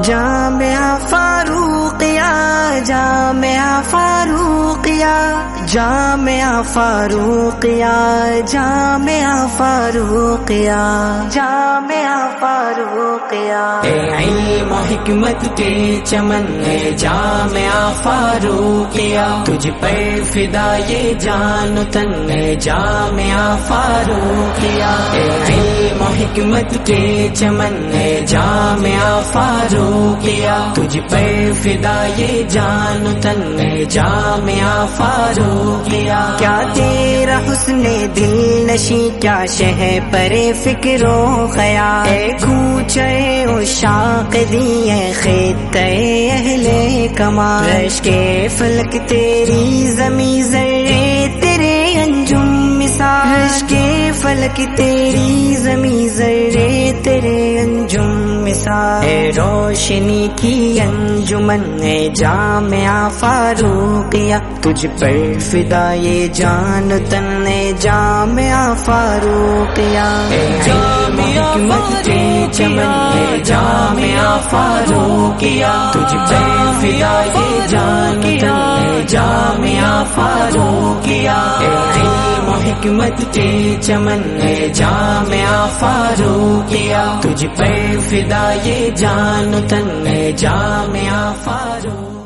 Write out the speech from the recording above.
جامعہ فاروقیہ جامعہ فاروقیہ جامعہ فاروقیہ جامعہ فاروقیہ جامعہ فاروقیہ علم و حکمت کے چمن ہے جامعہ فاروقیہ، تجھ پر فدا یہ جان و تن ہے جامعہ فاروقیہ، علم و حکمت کے چمن ہے جامعہ فاروقیہ، تجھ پر فدا یہ جان و تن ہے جامعہ فاروقیہ۔ کیا تیرا حسن دل نشی، کیا شہ پر فکر و خیال، اے کوچے عشاق دیے خطے اہل کمال، رش کے فلک تیری زمیں ذرے تیرے انجم مثال، رش کے فلک تیری زمیں ذرے تیرے انجم مثال، اے روشنی کی انجمن ہے جامعہ فاروقیہ، تجھ پر فدا یہ جان تن ہے جامعہ فاروقیہ، جامعہ کے چمن ہے جامعہ فاروقیہ، تجھ پر فدا یہ جان تن ہے جامعہ فاروقیہ، علم و حکمت کے چمن ہے جامعہ فاروقیہ، تجھ پر فدا یہ جان تن ہے جامعہ فاروقیہ۔